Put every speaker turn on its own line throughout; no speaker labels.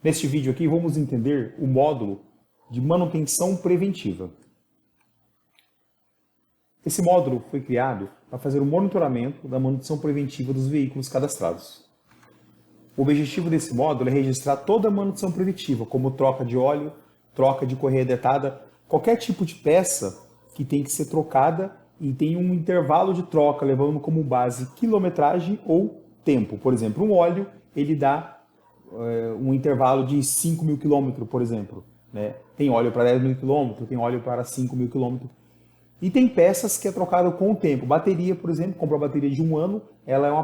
Neste vídeo aqui vamos entender o módulo de manutenção preventiva. Esse módulo foi criado para fazer o monitoramento da manutenção preventiva dos veículos cadastrados. O objetivo desse módulo é registrar toda a manutenção preventiva, como troca de óleo, troca de correia dentada, qualquer tipo de peça que tem que ser trocada e tem um intervalo de troca, levando como base quilometragem ou tempo. Por exemplo, um óleo, ele dá um intervalo de 5.000 km, por exemplo. Né? Tem óleo para 10.000 km, tem óleo para 5.000 km. E tem peças que é trocado com o tempo. Bateria, por exemplo, compra uma bateria de 1 ano, ela é uma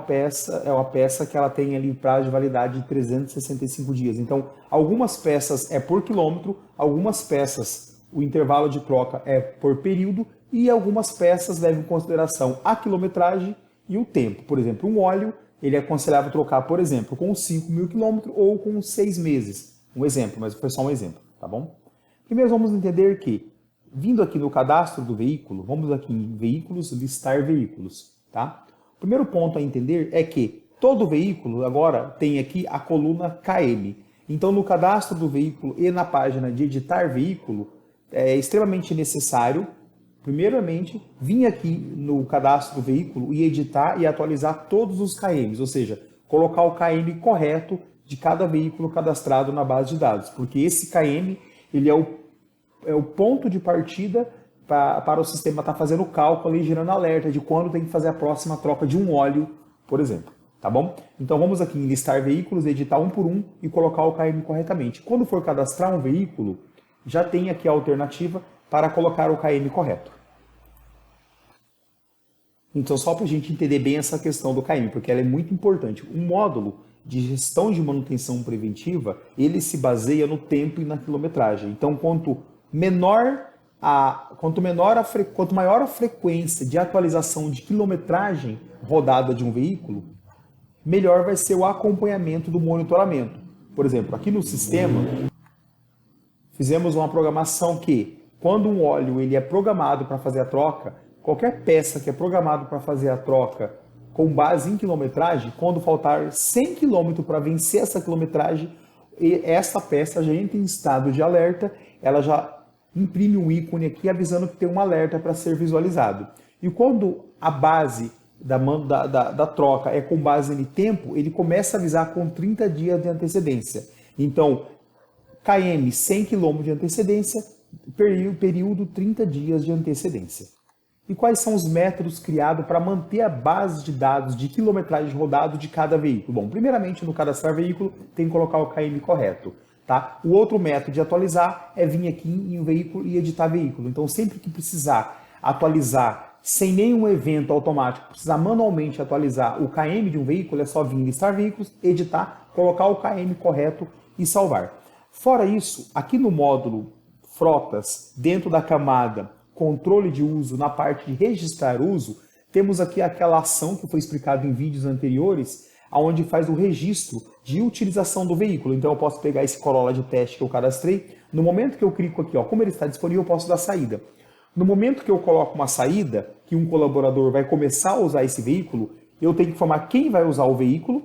peça que ela tem ali prazo de validade de 365 dias. Então, algumas peças é por quilômetro, algumas peças o intervalo de troca é por período e algumas peças levam em consideração a quilometragem e o tempo. Por exemplo, um óleo, ele é aconselhável trocar, por exemplo, com 5.000 km ou com 6 meses. Um exemplo, mas foi só um exemplo, tá bom? Primeiro vamos entender que, vindo aqui no cadastro do veículo, vamos aqui em veículos, listar veículos, tá? O primeiro ponto a entender é que todo veículo agora tem aqui a coluna KM. Então, no cadastro do veículo e na página de editar veículo, é extremamente necessário, primeiramente, vir aqui no cadastro do veículo e editar e atualizar todos os KMs, ou seja, colocar o KM correto de cada veículo cadastrado na base de dados, porque esse KM ele é o ponto de partida para o sistema estar fazendo o cálculo e gerando alerta de quando tem que fazer a próxima troca de um óleo, por exemplo. Tá bom? Então vamos aqui em listar veículos, editar um por um e colocar o KM corretamente. Quando for cadastrar um veículo, já tem aqui a alternativa para colocar o KM correto. Então só para a gente entender bem essa questão do KM, porque ela é muito importante. O módulo de gestão de manutenção preventiva, ele se baseia no tempo e na quilometragem. Então quanto maior a frequência de atualização de quilometragem rodada de um veículo, melhor vai ser o acompanhamento do monitoramento. Por exemplo, aqui no sistema, fizemos uma programação que, quando um óleo ele é programado para fazer a troca, qualquer peça que é programado para fazer a troca com base em quilometragem, quando faltar 100 km para vencer essa quilometragem, essa peça já entra em estado de alerta, ela já imprime um ícone aqui avisando que tem um alerta para ser visualizado. E quando a base da troca é com base em tempo, ele começa a avisar com 30 dias de antecedência. Então, KM 100 km de antecedência, período 30 dias de antecedência. E quais são os métodos criados para manter a base de dados de quilometragem rodado de cada veículo? Bom, primeiramente no cadastrar veículo tem que colocar o KM correto. Tá? O outro método de atualizar é vir aqui em um veículo e editar veículo. Então sempre que precisar atualizar sem nenhum evento automático, precisar manualmente atualizar o KM de um veículo, é só vir em listar veículos, editar, colocar o KM correto e salvar. Fora isso, aqui no módulo Frotas, dentro da camada Controle de Uso, na parte de registrar uso, temos aqui aquela ação que foi explicado em vídeos anteriores, onde faz o registro de utilização do veículo. Então eu posso pegar esse Corolla de teste que eu cadastrei, no momento que eu clico aqui, ó, como ele está disponível, eu posso dar saída. No momento que eu coloco uma saída, que um colaborador vai começar a usar esse veículo, eu tenho que informar quem vai usar o veículo,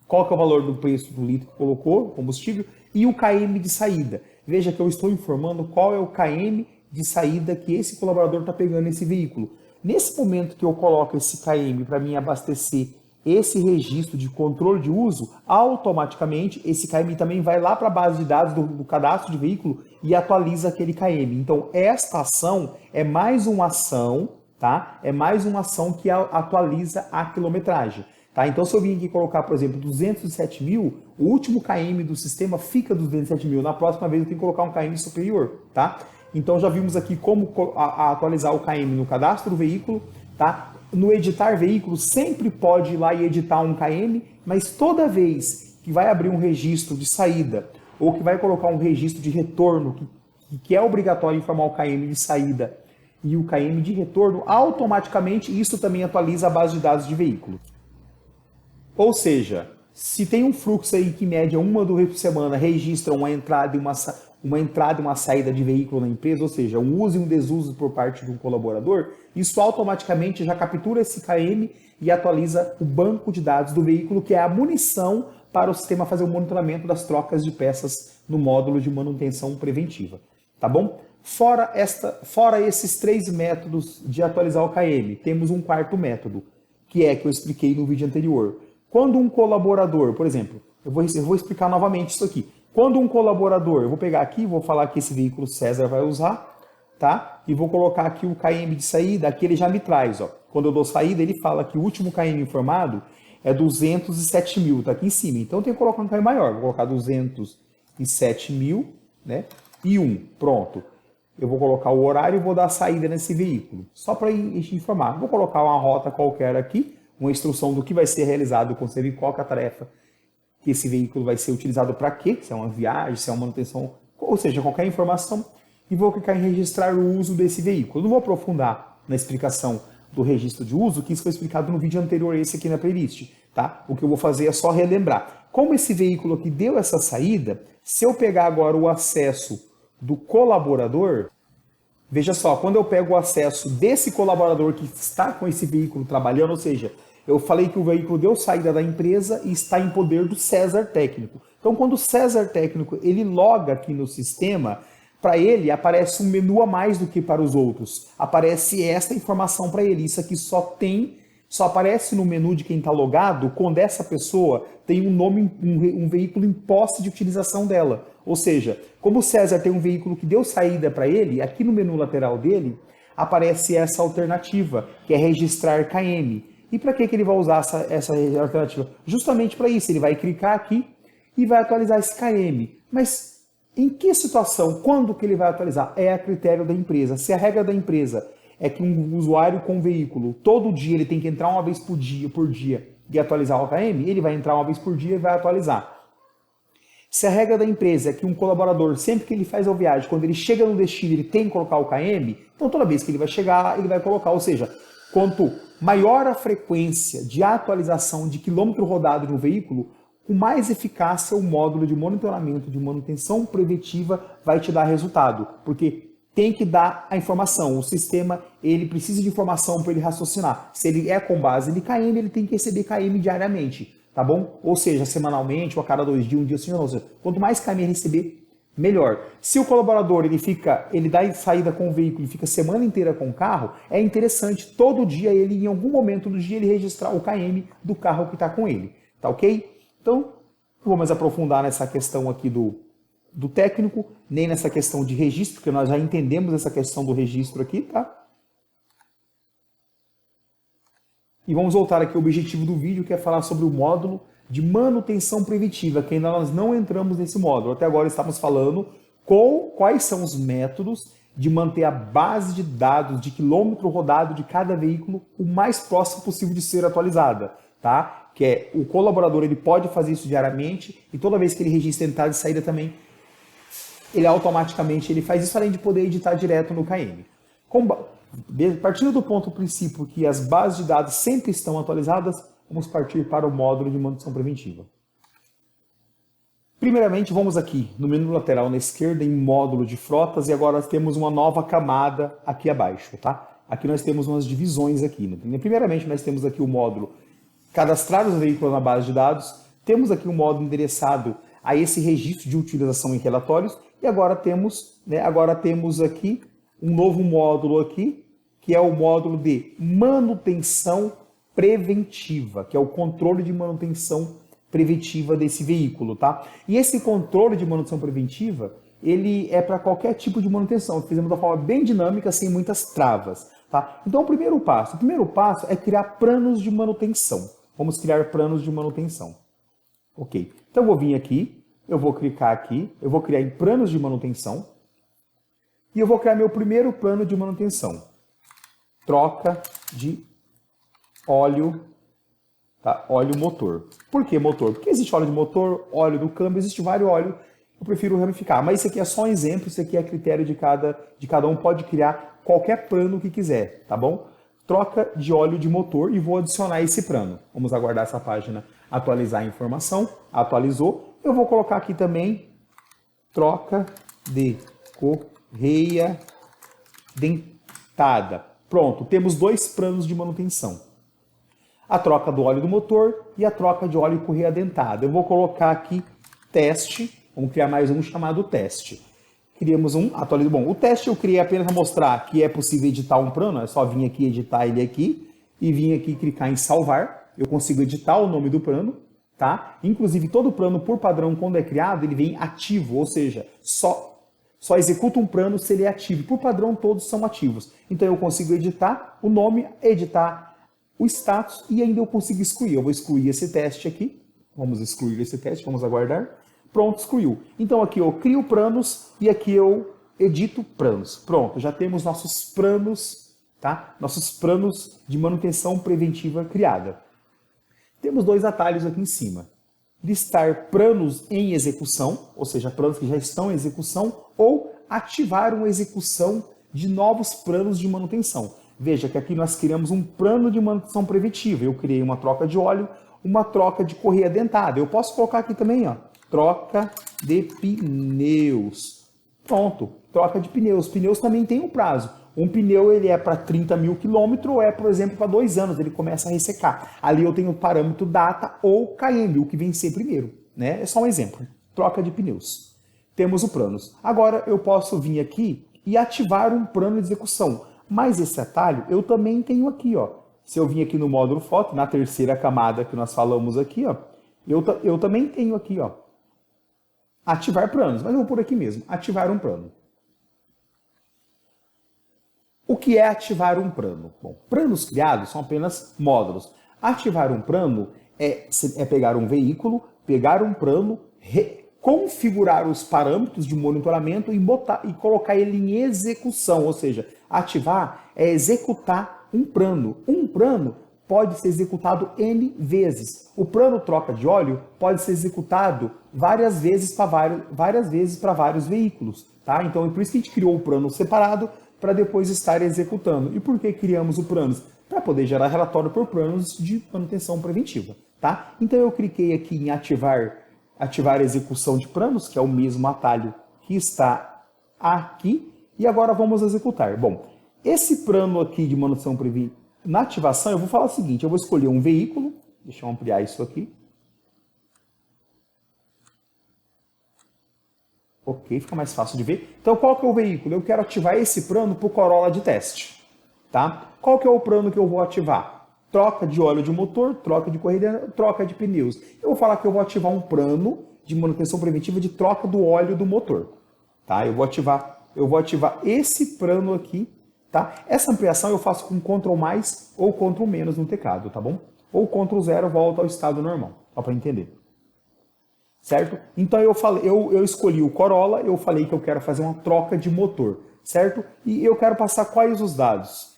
qual que é o valor do preço do litro que colocou, combustível, e o KM de saída. Veja que eu estou informando qual é o KM de saída que esse colaborador está pegando nesse veículo. Nesse momento que eu coloco esse KM para mim abastecer esse registro de controle de uso, automaticamente esse KM também vai lá para a base de dados do cadastro de veículo e atualiza aquele KM. Então, esta ação é mais uma ação, tá? É mais uma ação que atualiza a quilometragem. Tá? Então, se eu vim aqui colocar, por exemplo, 207.000, o último KM do sistema fica 207.000. Na próxima vez eu tenho que colocar um KM superior, tá? Então, já vimos aqui como atualizar o KM no cadastro do veículo, tá? No editar veículo, sempre pode ir lá e editar um KM, mas toda vez que vai abrir um registro de saída ou que vai colocar um registro de retorno, que é obrigatório informar o KM de saída e o KM de retorno, automaticamente isso também atualiza a base de dados de veículo. Ou seja, se tem um fluxo aí que média 1 vez por semana registra uma entrada e uma saída de veículo na empresa, ou seja, um uso e um desuso por parte de um colaborador, isso automaticamente já captura esse KM e atualiza o banco de dados do veículo, que é a munição para o sistema fazer o monitoramento das trocas de peças no módulo de manutenção preventiva, tá bom? Fora esses 3 métodos de atualizar o KM, temos um quarto método, que é que eu expliquei no vídeo anterior. Quando um colaborador, por exemplo, eu vou explicar novamente isso aqui. Quando um colaborador, eu vou pegar aqui, vou falar que esse veículo César vai usar, tá? E vou colocar aqui o KM de saída, aqui ele já me traz, ó. Quando eu dou saída, ele fala que o último KM informado é 207 mil, tá aqui em cima. Então eu tenho que colocar um KM maior, vou colocar 207 mil, né? E 1, pronto. Eu vou colocar o horário e vou dar a saída nesse veículo, só para informar. Vou colocar uma rota qualquer aqui, uma instrução do que vai ser realizado com qual que é a tarefa, que esse veículo vai ser utilizado para quê, se é uma viagem, se é uma manutenção, ou seja, qualquer informação, e vou clicar em registrar o uso desse veículo. Eu não vou aprofundar na explicação do registro de uso, que isso foi explicado no vídeo anterior, esse aqui na playlist, tá? O que eu vou fazer é só relembrar. Como esse veículo aqui deu essa saída, se eu pegar agora o acesso do colaborador, veja só, quando eu pego o acesso desse colaborador que está com esse veículo trabalhando, ou seja, eu falei que o veículo deu saída da empresa e está em poder do César Técnico. Então, quando o César Técnico ele loga aqui no sistema, para ele aparece um menu a mais do que para os outros. Aparece esta informação para ele. Isso aqui só aparece no menu de quem está logado quando essa pessoa tem um nome, um veículo em posse de utilização dela. Ou seja, como o César tem um veículo que deu saída para ele, aqui no menu lateral dele aparece essa alternativa, que é registrar KM. E para que ele vai usar essa alternativa? Justamente para isso, ele vai clicar aqui e vai atualizar esse KM. Mas em que situação, quando que ele vai atualizar? É a critério da empresa. Se a regra da empresa é que um usuário com veículo, todo dia ele tem que entrar uma vez por dia e atualizar o KM, ele vai entrar uma vez por dia e vai atualizar. Se a regra da empresa é que um colaborador, sempre que ele faz a viagem, quando ele chega no destino, ele tem que colocar o KM, então toda vez que ele vai chegar, ele vai colocar. Ou seja, quanto maior a frequência de atualização de quilômetro rodado de um veículo, com mais eficácia o módulo de monitoramento de manutenção preventiva vai te dar resultado, porque tem que dar a informação. O sistema ele precisa de informação para ele raciocinar. Se ele é com base em KM, ele tem que receber KM diariamente, tá bom? Ou seja, semanalmente, ou a cada 2 dias, um dia assim, ou seja, quanto mais KM ele receber, melhor. Se o colaborador ele dá saída com o veículo e fica a semana inteira com o carro, é interessante todo dia ele, em algum momento do dia, ele registrar o KM do carro que está com ele, tá ok? Então, não vou mais aprofundar nessa questão aqui do técnico, nem nessa questão de registro, porque nós já entendemos essa questão do registro aqui, tá? E vamos voltar aqui ao objetivo do vídeo, que é falar sobre o módulo de manutenção preventiva, que ainda nós não entramos nesse módulo. Até agora estamos falando quais são os métodos de manter a base de dados de quilômetro rodado de cada veículo o mais próximo possível de ser atualizada, tá? Que é o colaborador, ele pode fazer isso diariamente e toda vez que ele registra entrada e saída também, ele automaticamente ele faz isso, além de poder editar direto no KM. Partindo do ponto princípio que as bases de dados sempre estão atualizadas, vamos partir para o módulo de manutenção preventiva. Primeiramente, vamos aqui no menu lateral na esquerda em módulo de frotas e agora temos uma nova camada aqui abaixo, tá? Aqui nós temos umas divisões aqui. Né? Primeiramente, nós temos aqui o módulo cadastrar os veículos na base de dados, temos aqui um módulo endereçado a esse registro de utilização em relatórios e agora temos aqui um novo módulo aqui, que é o módulo de manutenção preventiva, que é o controle de manutenção preventiva desse veículo, tá? E esse controle de manutenção preventiva, ele é para qualquer tipo de manutenção. Fizemos de uma forma bem dinâmica, sem muitas travas, tá? Então, o primeiro passo é criar planos de manutenção. Vamos criar planos de manutenção. Ok. Então, eu vou vir aqui, eu vou clicar aqui, eu vou criar em planos de manutenção e eu vou criar meu primeiro plano de manutenção. Troca de óleo, tá? Óleo motor. Por que motor? Porque existe óleo de motor, óleo do câmbio, existe vários óleos. Eu prefiro ramificar, mas isso aqui é só um exemplo, isso aqui é critério de cada um, pode criar qualquer plano que quiser, tá bom? Troca de óleo de motor e vou adicionar esse plano. Vamos aguardar essa página atualizar a informação. Atualizou. Eu vou colocar aqui também troca de correia dentada. Pronto, temos 2 planos de manutenção. a troca do óleo do motor e a troca de óleo e correia dentada. Eu vou colocar aqui teste, vamos criar mais um chamado teste. Criamos um atualizado. Bom, o teste eu criei apenas para mostrar que é possível editar um plano, é só vir aqui editar ele aqui e vir aqui clicar em salvar. Eu consigo editar o nome do plano, tá? Inclusive todo plano por padrão quando é criado, ele vem ativo, ou seja, só executa um plano se ele é ativo. Por padrão todos são ativos. Então eu consigo editar o nome, editar o status e ainda eu consigo excluir. Eu vou excluir esse teste aqui. Vamos excluir esse teste, vamos aguardar. Pronto, excluiu. Então aqui eu crio planos e aqui eu edito planos. Pronto, já temos nossos planos, tá? Nossos planos de manutenção preventiva criada. Temos dois atalhos aqui em cima. Listar planos em execução, ou seja, planos que já estão em execução, ou ativar uma execução de novos planos de manutenção. Veja que aqui nós criamos um plano de manutenção preventiva. Eu criei uma troca de óleo, uma troca de correia dentada. Eu posso colocar aqui também, ó, troca de pneus. Pronto, troca de pneus. Pneus também tem um prazo. Um pneu ele é para 30 mil quilômetros ou é, por exemplo, para 2 anos, ele começa a ressecar. Ali eu tenho o parâmetro data ou KM, o que vem ser primeiro, né? É só um exemplo. Troca de pneus. Temos o planos. Agora eu posso vir aqui e ativar um plano de execução. Mas esse atalho eu também tenho aqui, ó. Se eu vir aqui no módulo foto, na terceira camada que nós falamos aqui, ó, eu também tenho aqui, ó, ativar planos. Mas eu vou por aqui mesmo, ativar um plano. O que é ativar um plano? Bom, planos criados são apenas módulos. Ativar um plano é pegar um veículo, pegar um plano, configurar os parâmetros de monitoramento e colocar ele em execução. Ou seja, ativar é executar um plano. Um plano pode ser executado N vezes. O plano troca de óleo pode ser executado várias vezes para vários veículos. Tá? Então é por isso que a gente criou o plano separado, para depois estar executando. E por que criamos o planos? Para poder gerar relatório por planos de manutenção preventiva. Tá? Então eu cliquei aqui em ativar a execução de planos, que é o mesmo atalho que está aqui, e agora vamos executar. Bom, esse plano aqui de manutenção preventiva, na ativação eu vou falar o seguinte, eu vou escolher um veículo, deixa eu ampliar isso aqui. Ok, fica mais fácil de ver. Então, qual que é o veículo? Eu quero ativar esse plano para o Corolla de teste. Tá? Qual que é o plano que eu vou ativar? Troca de óleo de motor, troca de correia, troca de pneus. Eu vou falar que eu vou ativar um plano de manutenção preventiva de troca do óleo do motor. Tá? Eu vou ativar esse plano aqui. Tá? Essa ampliação eu faço com Ctrl mais ou Ctrl menos no teclado, tá bom? Ou Ctrl 0 volta ao estado normal, só para entender. Certo? Então eu escolhi o Corolla, eu falei que eu quero fazer uma troca de motor, certo? E eu quero passar quais os dados?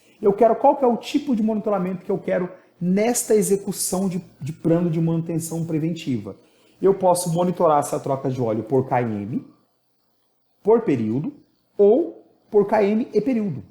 Qual que é o tipo de monitoramento que eu quero nesta execução de plano de manutenção preventiva? Eu posso monitorar essa troca de óleo por KM, por período, ou por KM e período.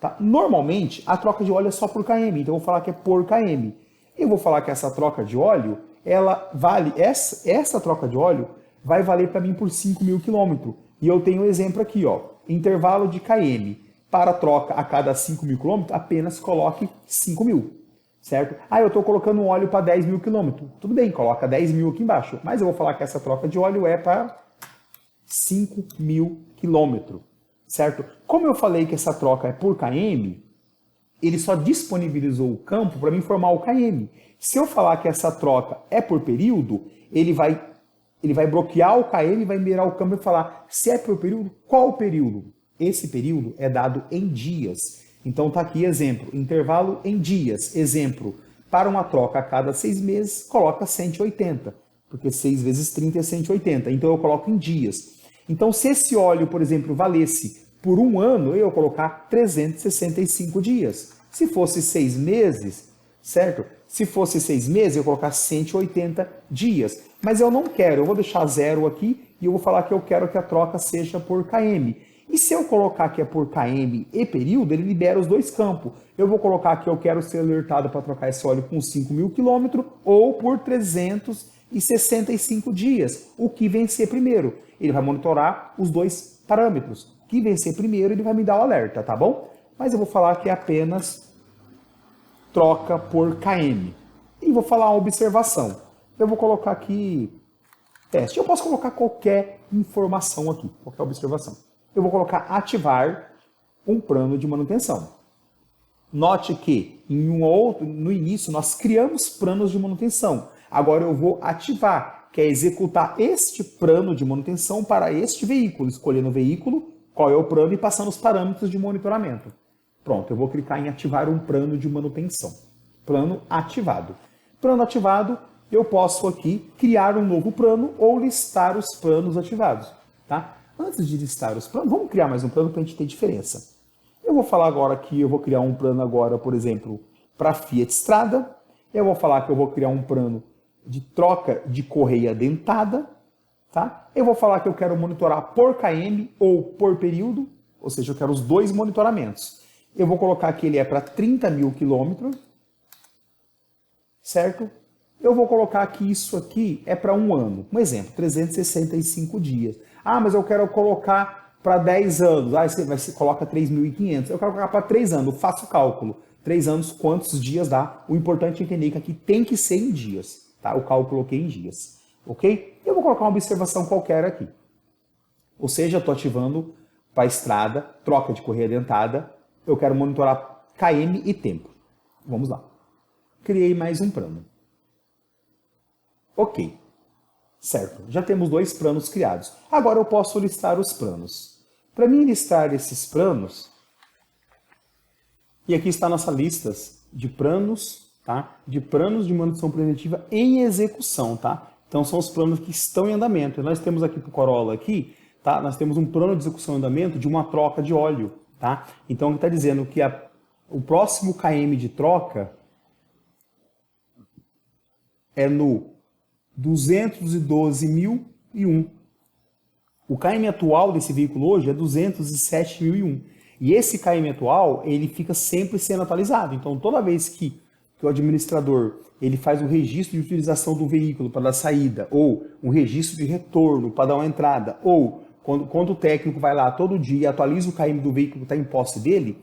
Tá? Normalmente, a troca de óleo é só por KM, então eu vou falar que é por KM. Eu vou falar que essa troca de óleo ela vale, essa troca de óleo vai valer para mim por 5 mil quilômetros. E eu tenho um exemplo aqui, ó, intervalo de KM. Para troca a cada 5 mil quilômetros, apenas coloque 5 mil, certo? Ah, eu estou colocando um óleo para 10 mil quilômetros. Tudo bem, coloca 10 mil aqui embaixo. Mas eu vou falar que essa troca de óleo é para 5 mil quilômetros, certo? Como eu falei que essa troca é por KM, ele só disponibilizou o campo para me informar o KM. Se eu falar que essa troca é por período, ele vai bloquear o KM e vai mirar o campo e falar se é por período, qual o período? Esse período é dado em dias. Então tá aqui exemplo, intervalo em dias. Exemplo, para uma troca a cada 6 meses, coloca 180, porque 6 vezes 30 é 180. Então eu coloco em dias. Então se esse óleo, por exemplo, valesse por 1 ano, eu ia colocar 365 dias. Se fosse 6 meses, certo? Se fosse 6 meses, eu ia colocar 180 dias. Mas eu não quero, eu vou deixar 0 aqui e eu vou falar que eu quero que a troca seja por KM. E se eu colocar que é por KM e período, ele libera os dois campos. Eu vou colocar que eu quero ser alertado para trocar esse óleo com 5 mil quilômetros ou por 365 dias. O que vencer primeiro? Ele vai monitorar os dois parâmetros. O que vencer primeiro, ele vai me dar o alerta, tá bom? Mas eu vou falar que é apenas troca por KM. e vou falar uma observação. Eu vou colocar aqui teste. Eu posso colocar qualquer informação aqui, qualquer observação. Eu vou colocar ativar um plano de manutenção. Note que no início nós criamos planos de manutenção. Agora eu vou ativar, que é executar este plano de manutenção para este veículo, escolhendo o veículo, qual é o plano e passando os parâmetros de monitoramento. Pronto, eu vou clicar em ativar um plano de manutenção. Plano ativado. Plano ativado, eu posso aqui criar um novo plano ou listar os planos ativados. Tá? Antes de listar os planos, vamos criar mais um plano para a gente ter diferença. Eu vou falar agora que eu vou criar um plano agora, por exemplo, para Fiat Strada. Eu vou falar que eu vou criar um plano de troca de correia dentada. Tá? Eu vou falar que eu quero monitorar por km ou por período, ou seja, eu quero os dois monitoramentos. Eu vou colocar que ele é para 30 mil quilômetros, certo? Eu vou colocar que isso aqui é para um ano. Um exemplo, 365 dias. Ah, mas eu quero colocar para 10 anos. Ah, você coloca 3.500. Eu quero colocar para 3 anos. Eu faço o cálculo. 3 anos, quantos dias dá? O importante é entender que aqui tem que ser em dias. Tá? O cálculo coloquei em dias. Ok? Eu vou colocar uma observação qualquer aqui. Ou seja, eu estou ativando para a estrada, troca de correia dentada. Eu quero monitorar km e tempo. Vamos lá. Criei mais um plano. Ok. Certo. Já temos dois planos criados. Agora eu posso listar os planos. Para mim listar esses planos, e aqui está a nossa lista de planos, tá? De planos de manutenção preventiva em execução, tá? Então são os planos que estão em andamento. Nós temos aqui para o Corolla aqui, tá? Nós temos um plano de execução em andamento de uma troca de óleo, tá? Então está dizendo que o próximo KM de troca é no 212.001. O KM atual desse veículo hoje é 207.001. E esse KM atual, ele fica sempre sendo atualizado. Então, toda vez que o administrador ele faz um registro de utilização do veículo para dar saída, ou um registro de retorno para dar uma entrada, ou quando o técnico vai lá todo dia e atualiza o KM do veículo que está em posse dele,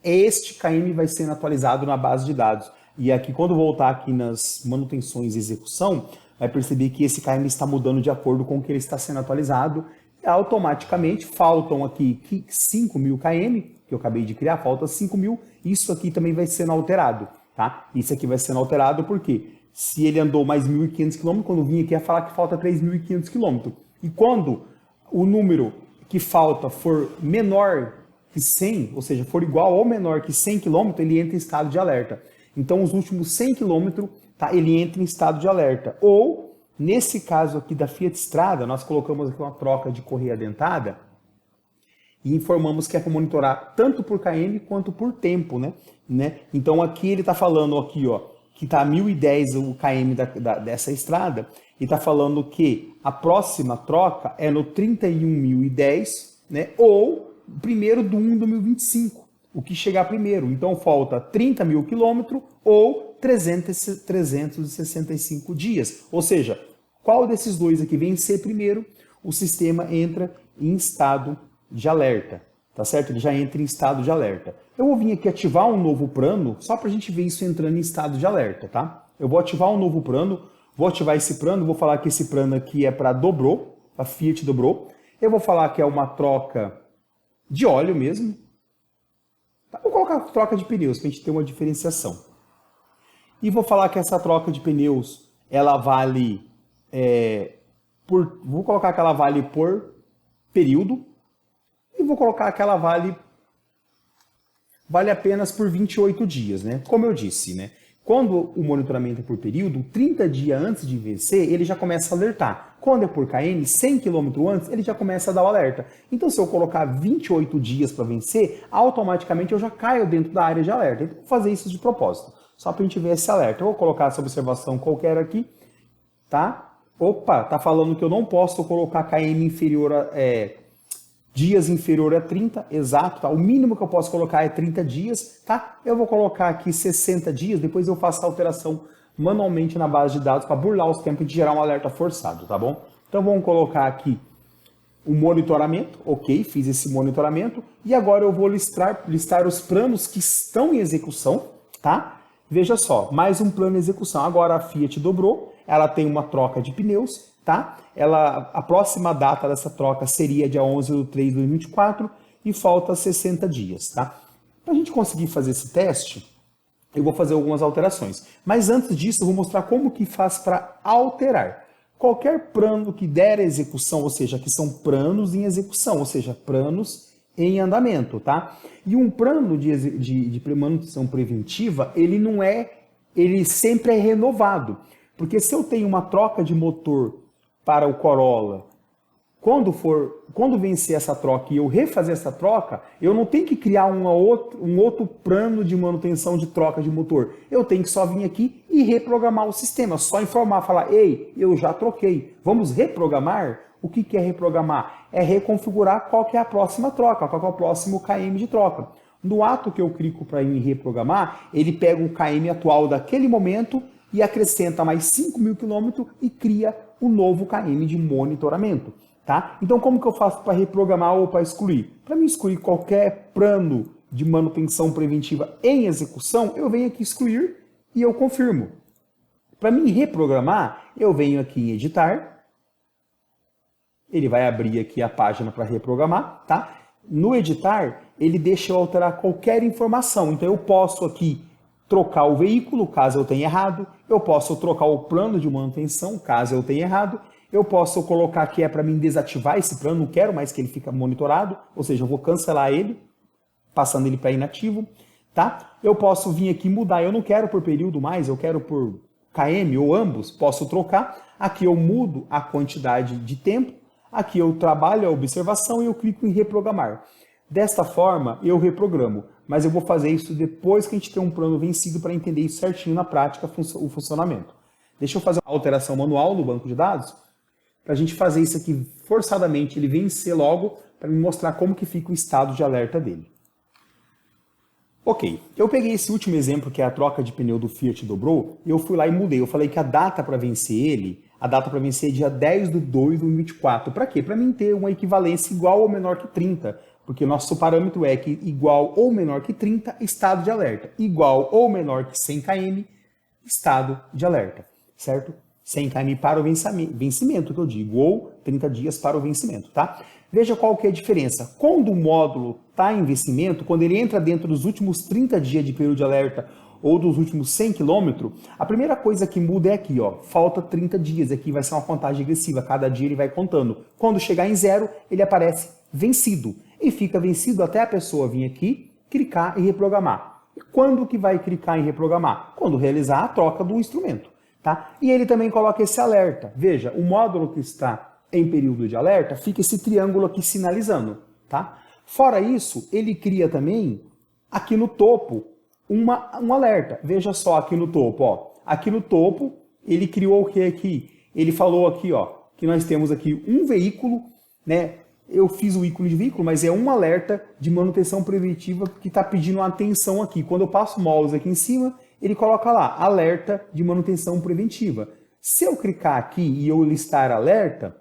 este KM vai sendo atualizado na base de dados. E aqui, quando voltar aqui nas manutenções e execução, vai perceber que esse KM está mudando de acordo com o que ele está sendo atualizado. E automaticamente faltam aqui 5.000 km, que eu acabei de criar, falta 5.000. Isso aqui também vai sendo alterado. Tá? Isso aqui vai sendo alterado porque se ele andou mais 1.500 km, quando eu vim aqui ia falar que falta 3.500 km. E quando o número que falta for menor que 100, ou seja, for igual ou menor que 100 km, ele entra em estado de alerta. Então, os últimos 100 km, tá, ele entra em estado de alerta. Ou, nesse caso aqui da Fiat Strada, nós colocamos aqui uma troca de correia dentada e informamos que é para monitorar tanto por km quanto por tempo, né? Então, aqui ele está falando aqui, ó, que está 1.010 o km dessa estrada e está falando que a próxima troca é no 31.010, né? Ou 1º de 1 de 2025. O que chegar primeiro. Então, falta 30.000 quilômetros ou 365 dias. Ou seja, qual desses dois aqui vencer primeiro, o sistema entra em estado de alerta. Tá certo? Ele já entra em estado de alerta. Eu vou vir aqui ativar um novo plano, só para a gente ver isso entrando em estado de alerta, tá? Eu vou ativar um novo plano, vou ativar esse plano, vou falar que esse plano aqui é para dobrou, a Fiat dobrou. Eu vou falar que é uma troca de óleo mesmo. Vou colocar troca de pneus para a gente ter uma diferenciação. E vou falar que essa troca de pneus, ela vale vou colocar que ela vale por período e vou colocar que ela vale apenas por 28 dias, né? Como eu disse, né? Quando o monitoramento é por período, 30 dias antes de vencer, ele já começa a alertar. Quando é por km, 100 km antes, ele já começa a dar o alerta. Então, se eu colocar 28 dias para vencer, automaticamente eu já caio dentro da área de alerta. Então, vou fazer isso de propósito, só para a gente ver esse alerta. Eu vou colocar essa observação qualquer aqui, tá? Opa, tá falando que eu não posso colocar km inferior a... dias inferior a 30, exato, tá? O mínimo que eu posso colocar é 30 dias, tá? Eu vou colocar aqui 60 dias, depois eu faço a alteração manualmente na base de dados para burlar os tempos de gerar um alerta forçado, tá bom? Então vamos colocar aqui o monitoramento, ok, fiz esse monitoramento, e agora eu vou listar os planos que estão em execução, tá? Veja só, mais um plano de execução. Agora a Fiat dobrou, ela tem uma troca de pneus, tá? A próxima data dessa troca seria dia 11/3/2024 e falta 60 dias, tá? Para a gente conseguir fazer esse teste, eu vou fazer algumas alterações. Mas antes disso, eu vou mostrar como que faz para alterar. Qualquer plano que der execução, ou seja, que são planos em execução, ou seja, planos em andamento, tá? E um plano de manutenção preventiva, ele sempre é renovado. Porque se eu tenho uma troca de motor para o Corolla, quando vencer essa troca e eu refazer essa troca, eu não tenho que criar um outro plano de manutenção de troca de motor. Eu tenho que só vir aqui e reprogramar o sistema, só informar, falar, ei, eu já troquei, vamos reprogramar? O que é reprogramar? É reconfigurar qual que é a próxima troca, qual que é o próximo KM de troca. No ato que eu clico para ir reprogramar, ele pega o KM atual daquele momento e acrescenta mais 5.000 km e cria um novo KM de monitoramento. Tá? Então, como que eu faço para reprogramar ou para excluir? Para mim excluir qualquer plano de manutenção preventiva em execução, eu venho aqui excluir e eu confirmo. Para mim reprogramar, eu venho aqui em editar. Ele vai abrir aqui a página para reprogramar, tá? No editar, ele deixa eu alterar qualquer informação. Então, eu posso aqui trocar o veículo, caso eu tenha errado. Eu posso trocar o plano de manutenção, caso eu tenha errado. Eu posso colocar que é para mim desativar esse plano, não quero mais que ele fique monitorado, ou seja, eu vou cancelar ele, passando ele para inativo, tá? Eu posso vir aqui mudar, eu não quero por período mais, eu quero por KM ou ambos, posso trocar. Aqui eu mudo a quantidade de tempo, aqui eu trabalho a observação e eu clico em reprogramar. Desta forma, eu reprogramo, mas eu vou fazer isso depois que a gente tem um plano vencido para entender isso certinho na prática, o funcionamento. Deixa eu fazer uma alteração manual no banco de dados, para a gente fazer isso aqui forçadamente, ele vencer logo, para me mostrar como que fica o estado de alerta dele. Ok, eu peguei esse último exemplo, que é a troca de pneu do Fiat dobrou, e eu fui lá e mudei. Eu falei que a data para vencer ele, a data para vencer é dia 10/2/2024. Para quê? Para mim ter uma equivalência igual ou menor que 30, porque nosso parâmetro é que igual ou menor que 30, estado de alerta. Igual ou menor que 100 km, estado de alerta, certo? 100 km para o vencimento, que eu digo, ou 30 dias para o vencimento, tá? Veja qual que é a diferença. Quando o módulo está em vencimento, quando ele entra dentro dos últimos 30 dias de período de alerta ou dos últimos 100 km, a primeira coisa que muda é aqui, ó, falta 30 dias. Aqui vai ser uma contagem regressiva, cada dia ele vai contando. Quando chegar em zero, ele aparece vencido. E fica vencido até a pessoa vir aqui, clicar e reprogramar. E quando que vai clicar em reprogramar? Quando realizar a troca do instrumento. Tá? E ele também coloca esse alerta. Veja, o módulo que está em período de alerta, fica esse triângulo aqui sinalizando. Tá? Fora isso, ele cria também, aqui no topo, um alerta. Veja só aqui no topo. Ó. Aqui no topo, ele criou o que aqui? Ele falou aqui, ó, que nós temos aqui um veículo, né? Eu fiz o ícone de veículo, mas é um alerta de manutenção preventiva que está pedindo atenção aqui. Quando eu passo o mouse aqui em cima, ele coloca lá, alerta de manutenção preventiva. Se eu clicar aqui e eu listar alerta,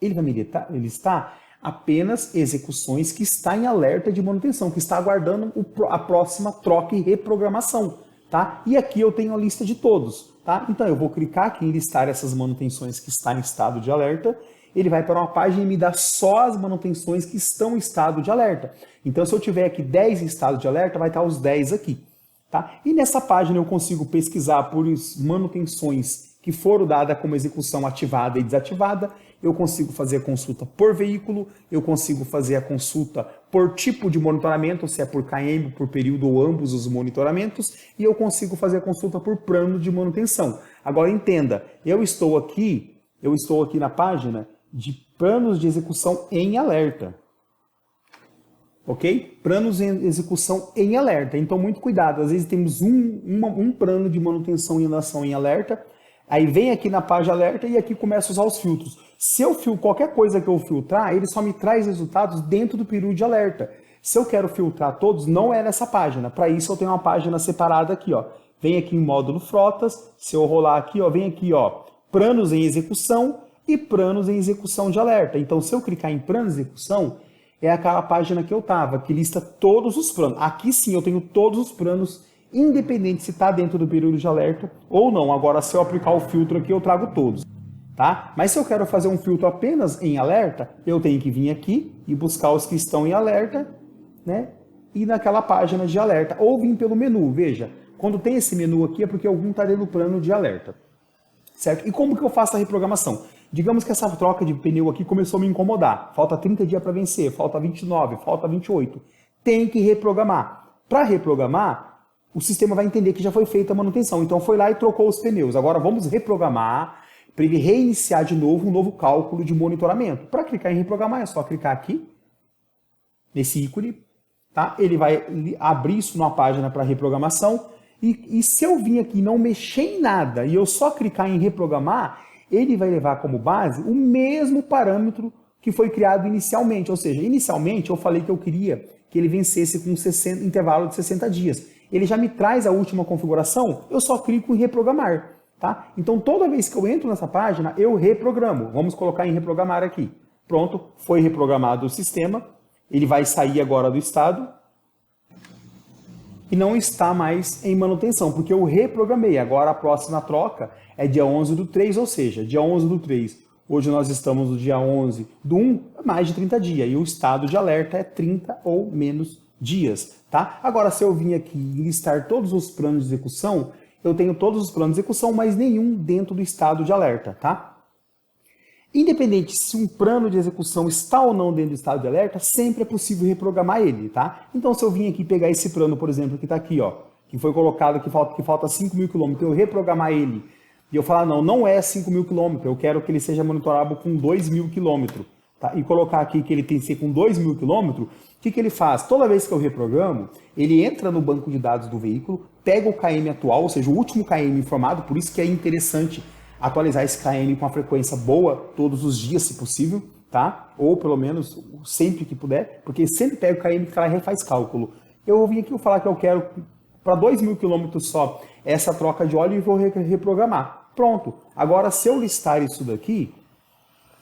ele vai me listar apenas execuções que está em alerta de manutenção, que está aguardando a próxima troca e reprogramação. Tá? E aqui eu tenho a lista de todos. Tá? Então eu vou clicar aqui em listar essas manutenções que estão em estado de alerta. Ele vai para uma página e me dá só as manutenções que estão em estado de alerta. Então se eu tiver aqui 10 em estado de alerta, vai estar os 10 aqui. Tá? E nessa página eu consigo pesquisar por manutenções que foram dadas como execução ativada e desativada, eu consigo fazer a consulta por veículo, eu consigo fazer a consulta por tipo de monitoramento, se é por KM, por período ou ambos os monitoramentos, e eu consigo fazer a consulta por plano de manutenção. Agora entenda, eu estou aqui na página de planos de execução em alerta. Ok? Planos em execução em alerta. Então, muito cuidado. Às vezes temos um plano de manutenção e ação em alerta, aí vem aqui na página alerta e aqui começa a usar os filtros. Se eu filtro qualquer coisa que eu filtrar, ele só me traz resultados dentro do período de alerta. Se eu quero filtrar todos, não é nessa página. Para isso, eu tenho uma página separada aqui, ó. Vem aqui em módulo frotas, se eu rolar aqui, ó, vem aqui, ó, planos em execução e planos em execução de alerta. Então, se eu clicar em planos de execução, é aquela página que eu estava, que lista todos os planos. Aqui sim eu tenho todos os planos independente se está dentro do período de alerta ou não. Agora, se eu aplicar o filtro aqui, eu trago todos. Tá? Mas se eu quero fazer um filtro apenas em alerta, eu tenho que vir aqui e buscar os que estão em alerta, né? E naquela página de alerta. Ou vir pelo menu, veja. Quando tem esse menu aqui é porque algum está dentro do plano de alerta. Certo? E como que eu faço a reprogramação? Digamos que essa troca de pneu aqui começou a me incomodar. Falta 30 dias para vencer, falta 29, falta 28. Tem que reprogramar. Para reprogramar, o sistema vai entender que já foi feita a manutenção. Então foi lá e trocou os pneus. Agora vamos reprogramar para ele reiniciar de novo um novo cálculo de monitoramento. Para clicar em reprogramar é só clicar aqui, nesse ícone. Tá? Ele vai abrir isso numa página para reprogramação. E se eu vir aqui e não mexer em nada e eu só clicar em reprogramar, ele vai levar como base o mesmo parâmetro que foi criado inicialmente. Ou seja, inicialmente eu falei que eu queria que ele vencesse com um intervalo de 60 dias. Ele já me traz a última configuração, eu só clico em reprogramar. Tá? Então toda vez que eu entro nessa página, eu reprogramo. Vamos colocar em reprogramar aqui. Pronto, foi reprogramado o sistema. Ele vai sair agora do estado e não está mais em manutenção, porque eu reprogramei. Agora a próxima troca é dia 11/3, ou seja, dia 11/3. Hoje nós estamos no dia 11/1, mais de 30 dias. E o estado de alerta é 30 ou menos dias. Tá? Agora, se eu vim aqui e listar todos os planos de execução, eu tenho todos os planos de execução, mas nenhum dentro do estado de alerta. Tá? Independente se um plano de execução está ou não dentro do estado de alerta, sempre é possível reprogramar ele, tá? Então, se eu vim aqui pegar esse plano, por exemplo, que está aqui, ó, que foi colocado que falta 5.000 km, eu reprogramar ele, e eu falar, não é 5.000 km, eu quero que ele seja monitorável com 2.000 km, tá? E colocar aqui que ele tem que ser com 2.000 km, o que ele faz? Toda vez que eu reprogramo, ele entra no banco de dados do veículo, pega o KM atual, ou seja, o último KM informado, por isso que é interessante atualizar esse KM com uma frequência boa todos os dias, se possível, tá? Ou pelo menos sempre que puder, porque sempre pega o KM que ela refaz cálculo. Eu vim aqui falar que eu quero para 2.000 km só essa troca de óleo e vou reprogramar. Pronto. Agora, se eu listar isso daqui,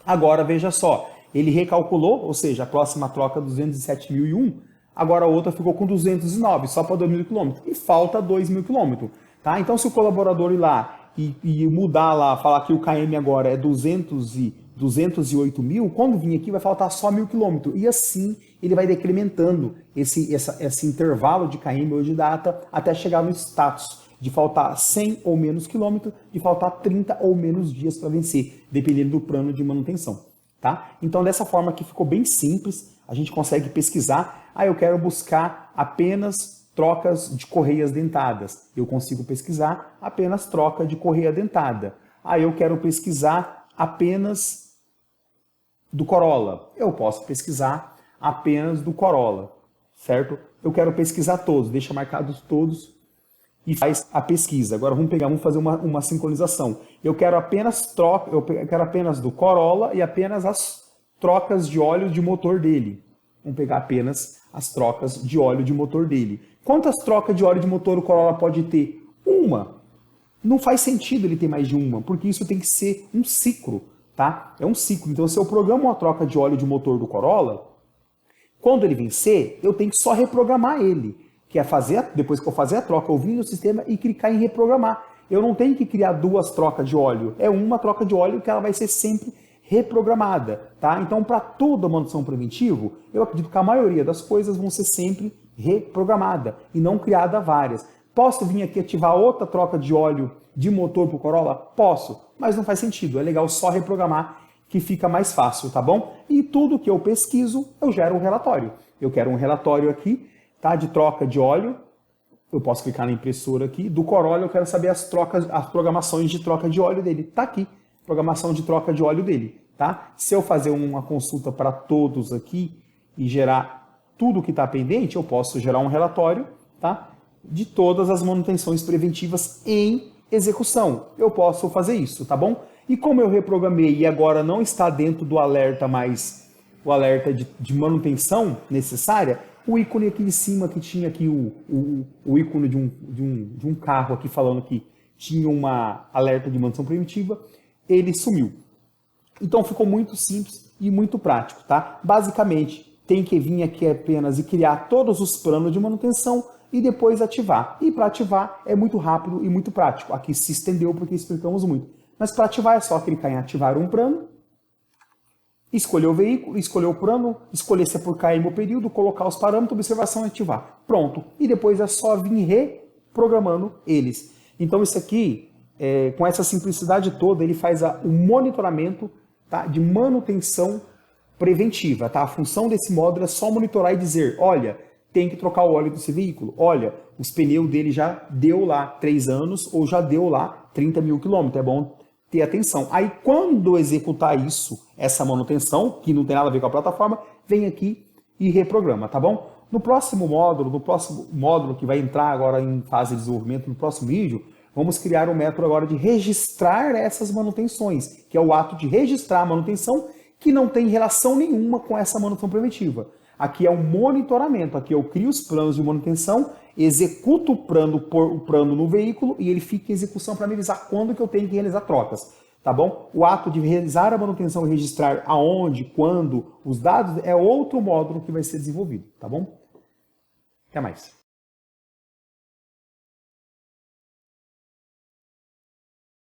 agora veja só, ele recalculou, ou seja, a próxima troca 207.001, agora a outra ficou com 209, só para 2.000 km. E falta 2.000 km. Tá? Então, se o colaborador ir lá e mudar lá, falar que o KM agora é 208 mil, quando vir aqui vai faltar só 1.000 km. E assim ele vai decrementando esse intervalo de KM ou de data até chegar no status de faltar 100 ou menos quilômetros, de faltar 30 ou menos dias para vencer, dependendo do plano de manutenção. Tá? Então, dessa forma aqui ficou bem simples, a gente consegue pesquisar. Eu quero buscar apenas trocas de correias dentadas. Eu consigo pesquisar apenas troca de correia dentada. Eu quero pesquisar apenas do Corolla. Eu posso pesquisar apenas do Corolla, certo? Eu quero pesquisar todos, deixa marcados todos e faz a pesquisa. Agora vamos fazer uma sincronização. Eu quero apenas do Corolla e apenas as trocas de óleo de motor dele. Vamos pegar apenas as trocas de óleo de motor dele. Quantas trocas de óleo de motor o Corolla pode ter? Uma. Não faz sentido ele ter mais de uma, porque isso tem que ser um ciclo, tá? É um ciclo. Então, se eu programo uma troca de óleo de motor do Corolla, quando ele vencer, eu tenho que só reprogramar ele. Que é depois que eu fazer a troca, eu vim no sistema e clicar em reprogramar. Eu não tenho que criar duas trocas de óleo. É uma troca de óleo que ela vai ser sempre reprogramada, tá? Então, para toda manutenção preventiva, eu acredito que a maioria das coisas vão ser sempre reprogramada e não criada várias. Posso vir aqui ativar outra troca de óleo de motor para o Corolla? Posso, mas não faz sentido. É legal só reprogramar que fica mais fácil, tá bom? E tudo que eu pesquiso, eu gero um relatório. Eu quero um relatório aqui, tá? De troca de óleo. Eu posso clicar na impressora aqui. Do Corolla eu quero saber as programações de troca de óleo dele. Tá aqui. Programação de troca de óleo dele, tá? Se eu fazer uma consulta para todos aqui e gerar tudo que está pendente, eu posso gerar um relatório, tá? De todas as manutenções preventivas em execução. Eu posso fazer isso, tá bom? E como eu reprogramei e agora não está dentro do alerta mais, o alerta de manutenção necessária, o ícone aqui em cima que tinha aqui o ícone de um carro aqui falando que tinha uma alerta de manutenção preventiva, ele sumiu. Então ficou muito simples e muito prático, tá? Basicamente, tem que vir aqui apenas e criar todos os planos de manutenção, e depois ativar. E para ativar é muito rápido e muito prático. Aqui se estendeu porque explicamos muito. Mas para ativar é só clicar em ativar um plano, escolher o veículo, escolher o plano, escolher se é por km ou período, colocar os parâmetros, observação e ativar. Pronto. E depois é só vir reprogramando eles. Então isso aqui, com essa simplicidade toda, ele faz o monitoramento, tá, de manutenção preventiva. Tá? A função desse módulo é só monitorar e dizer, olha, tem que trocar o óleo desse veículo. Olha, os pneus dele já deu lá 3 anos ou já deu lá 30 mil quilômetros. É bom ter atenção. Aí quando executar isso, essa manutenção, que não tem nada a ver com a plataforma, vem aqui e reprograma, tá bom? No próximo módulo que vai entrar agora em fase de desenvolvimento, no próximo vídeo, vamos criar um método agora de registrar essas manutenções, que é o ato de registrar a manutenção que não tem relação nenhuma com essa manutenção preventiva. Aqui é o monitoramento, aqui eu crio os planos de manutenção, executo o plano no veículo e ele fica em execução para me avisar quando que eu tenho que realizar trocas, tá bom? O ato de realizar a manutenção e registrar aonde, quando, os dados é outro módulo que vai ser desenvolvido, tá bom? Até mais.